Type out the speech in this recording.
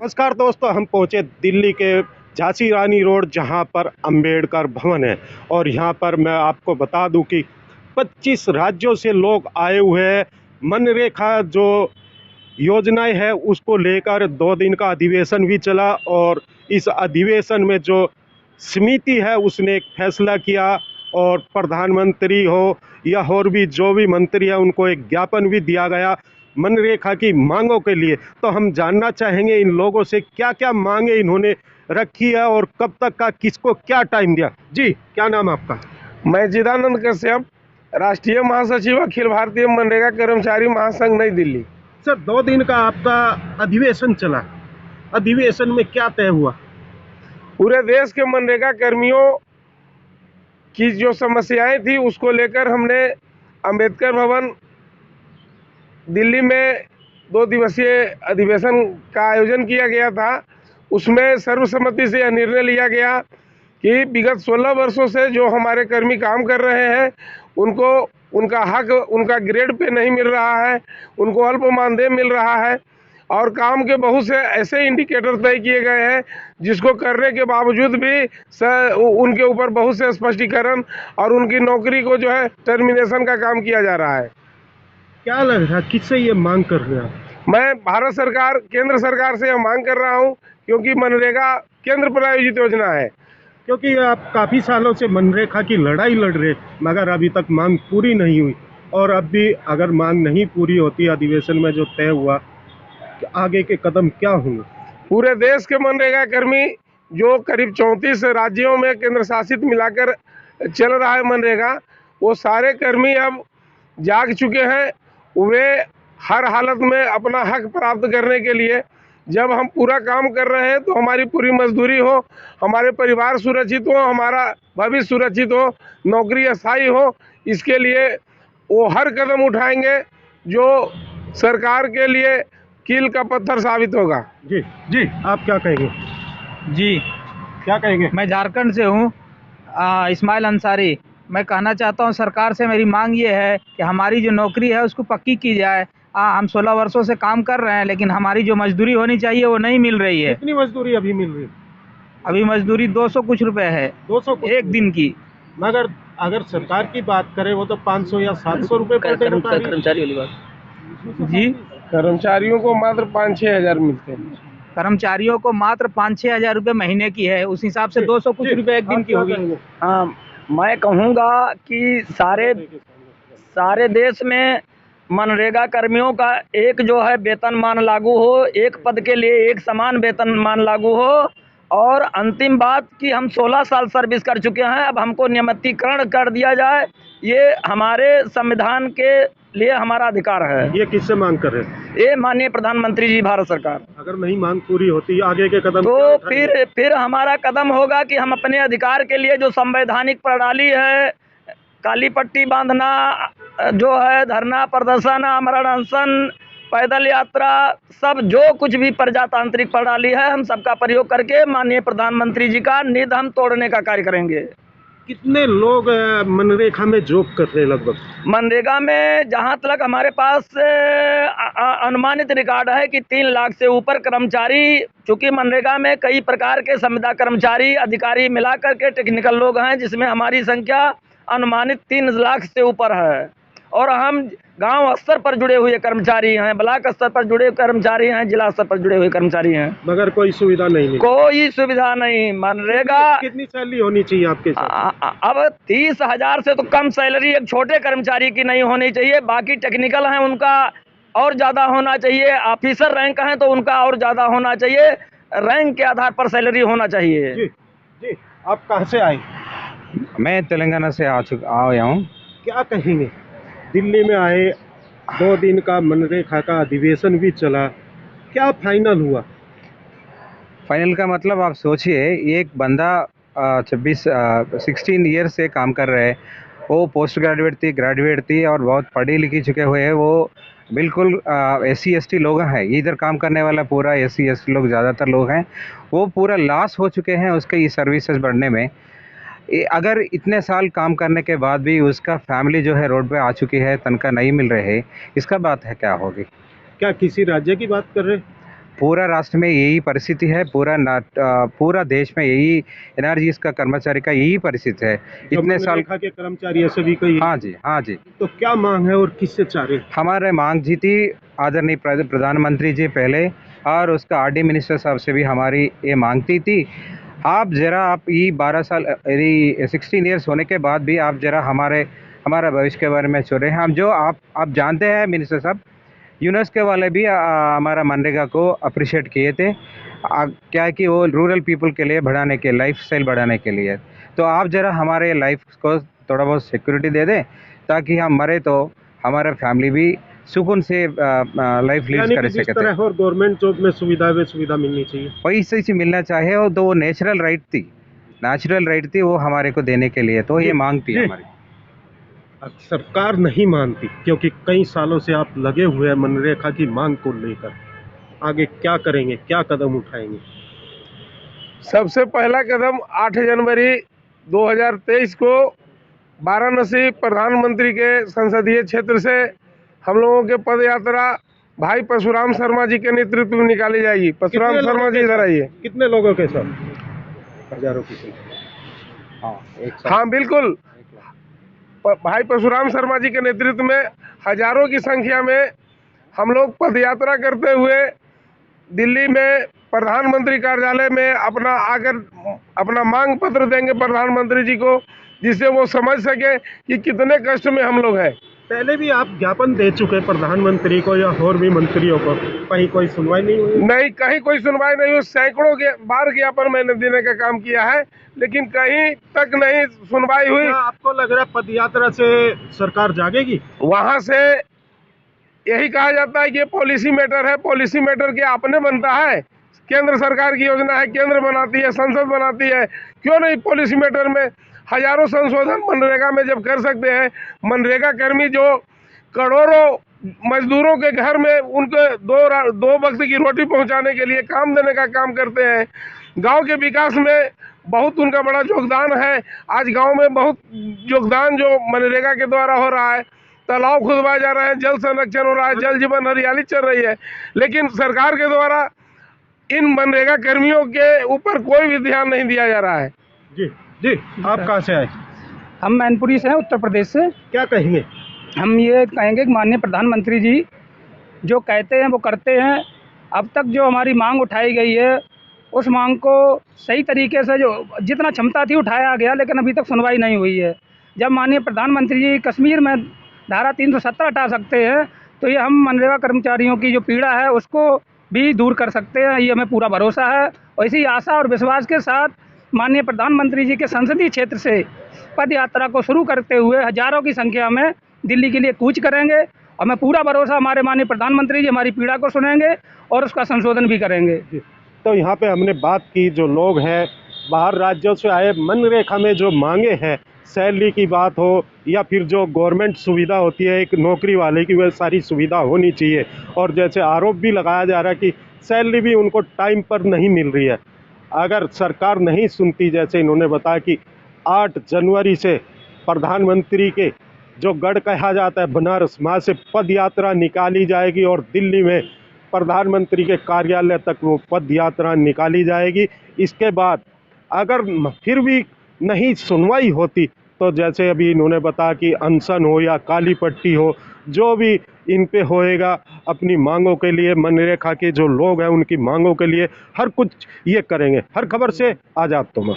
नमस्कार दोस्तों, हम पहुंचे दिल्ली के झांसी रानी रोड जहां पर अंबेडकर भवन है। और यहां पर मैं आपको बता दूं कि 25 राज्यों से लोग आए हुए हैं। मनरेगा जो योजनाएं है उसको लेकर 2 दिन का अधिवेशन भी चला और इस अधिवेशन में जो समिति है उसने एक फैसला किया और प्रधानमंत्री हो या और भी जो भी मंत्री है उनको एक ज्ञापन भी दिया गया मनरेगा की मांगों के लिए। तो हम जानना चाहेंगे इन लोगों से क्या क्या मांगे इन्होंने रखी है और कब तक का किसको क्या टाइम दिया। जी, क्या नाम है आपका? मैं चिदानंद कश्यप, राष्ट्रीय महासचिव, अखिल भारतीय मनरेगा कर्मचारी महासंघ, नई दिल्ली। सर, 2 दिन का आपका अधिवेशन चला, अधिवेशन में क्या तय हुआ? पूरे देश के मनरेगा कर्मियों की जो समस्याएं थी उसको लेकर हमने अंबेडकर भवन दिल्ली में 2 दिवसीय अधिवेशन का आयोजन किया गया था। उसमें सर्वसम्मति से यह निर्णय लिया गया कि विगत 16 वर्षों से जो हमारे कर्मी काम कर रहे हैं उनको उनका हक उनका ग्रेड पे नहीं मिल रहा है, उनको अल्प मानदेय मिल रहा है और काम के बहुत से ऐसे इंडिकेटर तय किए गए हैं जिसको करने के बावजूद भी उनके ऊपर बहुत से स्पष्टीकरण और उनकी नौकरी को जो है टर्मिनेशन का काम किया जा रहा है। क्या लग रहा है किससे ये मांग कर रहे हैं? मैं भारत सरकार, केंद्र सरकार से यह मांग कर रहा हूं क्योंकि मनरेगा केंद्र प्रायोजित योजना है। क्योंकि आप काफ़ी सालों से मनरेगा की लड़ाई लड़ रहे मगर अभी तक मांग पूरी नहीं हुई और अब भी अगर मांग नहीं पूरी होती अधिवेशन में जो तय हुआ, आगे के कदम क्या होंगे? पूरे देश के मनरेगा कर्मी जो करीब 34 राज्यों में केंद्र शासित मिलाकर चल रहा है मनरेगा, वो सारे कर्मी अब जाग चुके हैं। वे हर हालत में अपना हक प्राप्त करने के लिए, जब हम पूरा काम कर रहे हैं तो हमारी पूरी मजदूरी हो, हमारे परिवार सुरक्षित हो, हमारा भविष्य सुरक्षित हो, नौकरी स्थायी हो, इसके लिए वो हर कदम उठाएंगे जो सरकार के लिए कील का पत्थर साबित होगा। जी जी, आप क्या कहेंगे? जी, क्या कहेंगे? मैं झारखंड से हूँ, इस्माइल अंसारी। मैं कहना चाहता हूँ सरकार से मेरी मांग ये है कि हमारी जो नौकरी है उसको पक्की की जाए। हम 16 वर्षों से काम कर रहे हैं लेकिन हमारी जो मजदूरी होनी चाहिए वो नहीं मिल रही है। कितनी मजदूरी अभी मिल रही है? अभी मजदूरी 200 कुछ रुपए है, 200 कुछ एक दिन की। मगर अगर सरकार की बात करें वो तो 500 या 700 रुपए पर डे बता रही है। कर्मचारी वाली बात जी, कर्मचारियों को मात्र 5-6 हज़ार मिलते हैं। कर्मचारियों को मात्र 5-6 हज़ार रुपये महीने की है, उस हिसाब से 200 कुछ रुपए एक दिन की होगी। हाँ, मैं कहूँगा कि सारे देश में मनरेगा कर्मियों का एक जो है वेतनमान लागू हो, एक पद के लिए एक समान वेतनमान लागू हो। और अंतिम बात कि हम 16 साल सर्विस कर चुके हैं, अब हमको नियमितीकरण कर दिया जाए। ये हमारे संविधान के लिए हमारा अधिकार है। ये किससे मांग कर रहे हैं? ये माननीय प्रधानमंत्री जी, भारत सरकार। अगर नहीं मांग पूरी होती आगे के कदम तो फिर हमारा कदम होगा कि हम अपने अधिकार के लिए जो संवैधानिक प्रणाली है, काली पट्टी बांधना, जो है धरना प्रदर्शन, आमरण अनशन, पैदल यात्रा, सब जो कुछ भी प्रजातांत्रिक प्रणाली है, हम सबका प्रयोग करके माननीय प्रधानमंत्री जी का नींद हम तोड़ने का कार्य करेंगे। कितने लोग मनरेगा में जॉब कर रहे हैं? लगभग मनरेगा में जहां तक हमारे पास अनुमानित रिकॉर्ड है कि 3 लाख से ऊपर कर्मचारी, चूंकि मनरेगा में कई प्रकार के संविदा कर्मचारी, अधिकारी मिलाकर के टेक्निकल लोग हैं, जिसमें हमारी संख्या अनुमानित 3 लाख से ऊपर है। और हम गांव स्तर पर जुड़े हुए कर्मचारी हैं, ब्लॉक स्तर पर जुड़े कर्मचारी हैं, जिला स्तर पर जुड़े हुए कर्मचारी हैं, मगर कोई सुविधा नहीं है। कोई सुविधा नहीं। मनरेगा कितनी सैलरी होनी चाहिए आपके साथ? अब 30,000 से तो कम सैलरी एक छोटे कर्मचारी की नहीं होनी चाहिए। बाकी टेक्निकल हैं उनका और ज़्यादा होना चाहिए, ऑफिसर रैंक हैं तो उनका और ज़्यादा होना चाहिए। रैंक के आधार पर सैलरी होना चाहिए। जी जी, आप कहाँ से आए? मैं तेलंगाना से आया हूँ। क्या कहेंगे? दिल्ली में आए, 2 दिन का मनरेगा का अधिवेशन भी चला, क्या फाइनल हुआ? फाइनल का मतलब आप सोचिए, एक बंदा 16 ईयर से काम कर रहे हैं। वो पोस्ट ग्रेजुएट थी और बहुत पढ़ी लिखी चुके हुए हैं। वो बिल्कुल SC ST लोग हैं, इधर काम करने वाला पूरा SC ST लोग ज़्यादातर लोग हैं। वो पूरा लॉस हो चुके हैं उसके ये सर्विसेज बढ़ने में। अगर इतने साल काम करने के बाद भी उसका फैमिली जो है रोड पे आ चुकी है, तनख्वाह नहीं मिल रहे है, इसका बात है क्या होगी? क्या किसी राज्य की बात कर रहे हैं? पूरा राष्ट्र में यही परिस्थिति है, पूरा देश में यही एनआरजीएस का कर्मचारी का यही परिस्थिति है। इतने साल मनरेगा के कर्मचारी ऐसे भी कई। हाँ जी, हाँ जी। तो क्या मांग है और किससे चाह रहे हैं? हमारे मांग जी थी आदरणीय प्रधानमंत्री जी पहले, और उसका आरडी मिनिस्टर साहब से भी हमारी ये मांगती थी। आप ये 12 साल 16 ईयर्स होने के बाद भी आप जरा हमारा भविष्य के बारे में सोच रहे हैं। हम जो आप जानते हैं मिनिस्टर साहब, यूनेस्को वाले भी हमारा मनरेगा को अप्रिशिएट किए थे, क्या है कि वो रूरल पीपल के लिए बढ़ाने के, लाइफस्टाइल बढ़ाने के लिए। तो आप जरा हमारे लाइफ को थोड़ा बहुत सिक्योरिटी दे दें, ताकि हम मरे तो हमारा फैमिली भी सुकून से लाइफ लीड कर जिस सके। तरह और गवर्नमेंट जॉब में सुविधा मिलनी चाहिए, पैसे से मिलना चाहे हो तो वो नेचुरल राइट थी वो हमारे को देने के लिए, तो ये मांग थी हमारी। अब सरकार नहीं मानती, क्योंकि कई सालों से आप लगे हुए हैं मनरेगा की मांग को लेकर। आगे क्या करेंगे, क्या कदम उठाएंगे? सबसे पहला कदम 8 जनवरी 2023 को वाराणसी प्रधानमंत्री के संसदीय क्षेत्र से हम लोगों के पद यात्रा भाई परशुराम शर्मा जी के नेतृत्व में निकाली जाएगी। परशुराम शर्मा जी इधर आइए। कितने लोगों के साथ? हजारों की संख्या। हाँ बिल्कुल, भाई परशुराम शर्मा जी के नेतृत्व में हजारों की संख्या में हम लोग पद यात्रा करते हुए दिल्ली में प्रधानमंत्री कार्यालय में अपना मांग पत्र देंगे प्रधानमंत्री जी को, जिससे वो समझ सके कि कितने कष्ट में हम लोग हैं। पहले भी आप ज्ञापन दे चुके प्रधानमंत्री को या और भी मंत्रियों को, कहीं कोई सुनवाई नहीं हुई? नहीं, कहीं कोई सुनवाई नहीं हुई। सैकड़ों बार ज्ञापन मैंने देने का काम किया है, लेकिन कहीं तक नहीं सुनवाई हुई। आपको लग रहा है पद यात्रा से सरकार जागेगी? वहां से यही कहा जाता है कि ये पॉलिसी मैटर है। पॉलिसी मैटर क्या अपने बनता है? केंद्र सरकार की योजना है, केंद्र बनाती है, संसद बनाती है। क्यों नहीं पॉलिसी मैटर में हजारों संशोधन मनरेगा में जब कर सकते हैं? मनरेगा कर्मी जो करोड़ों मजदूरों के घर में उनके दो वक्त की रोटी पहुंचाने के लिए काम देने का काम करते हैं। गांव के विकास में बहुत उनका बड़ा योगदान है। आज गांव में बहुत योगदान जो मनरेगा के द्वारा हो रहा है। तालाब खुदवाए जा रहे हैं, जल संरक्षण हो रहा है, जल जीवन हरियाली चल रही है। लेकिन सरकार के द्वारा इन मनरेगा कर्मियों के ऊपर कोई भी ध्यान नहीं दिया जा रहा है। जी, आप कहाँ से आए? हम मैनपुरी से हैं, उत्तर प्रदेश से। क्या कहेंगे? हम ये कहेंगे कि माननीय प्रधानमंत्री जी जो कहते हैं वो करते हैं। अब तक जो हमारी मांग उठाई गई है उस मांग को सही तरीके से जो जितना क्षमता थी उठाया गया, लेकिन अभी तक सुनवाई नहीं हुई है। जब माननीय प्रधानमंत्री जी कश्मीर में धारा 370 हटा सकते हैं, तो ये हम मनरेगा कर्मचारियों की जो पीड़ा है उसको भी दूर कर सकते हैं, ये हमें पूरा भरोसा है। और इसी आशा और विश्वास के साथ माननीय प्रधानमंत्री जी के संसदीय क्षेत्र से पद यात्रा को शुरू करते हुए हजारों की संख्या में दिल्ली के लिए कूच करेंगे। और मैं पूरा भरोसा, हमारे माननीय प्रधानमंत्री जी हमारी पीड़ा को सुनेंगे और उसका संशोधन भी करेंगे। तो यहाँ पे हमने बात की, जो लोग हैं बाहर राज्यों से आए, मनरेगा में जो मांगे हैं, सैलरी की बात हो या फिर जो गवर्नमेंट सुविधा होती है एक नौकरी वाले की, वह सारी सुविधा होनी चाहिए। और जैसे आरोप भी लगाया जा रहा है कि सैलरी भी उनको टाइम पर नहीं मिल रही है। अगर सरकार नहीं सुनती, जैसे इन्होंने बताया कि 8 जनवरी से प्रधानमंत्री के जो गढ़ कहा जाता है बनारस, वहाँ से पद यात्रा निकाली जाएगी और दिल्ली में प्रधानमंत्री के कार्यालय तक वो पद यात्रा निकाली जाएगी। इसके बाद अगर फिर भी नहीं सुनवाई होती तो जैसे अभी इन्होंने बताया कि अनशन हो या काली पट्टी हो, जो भी इन पे होएगा अपनी मांगों के लिए, मनरेगा के जो लोग हैं उनकी मांगों के लिए हर कुछ ये करेंगे। हर खबर से आज़ाद तोमर।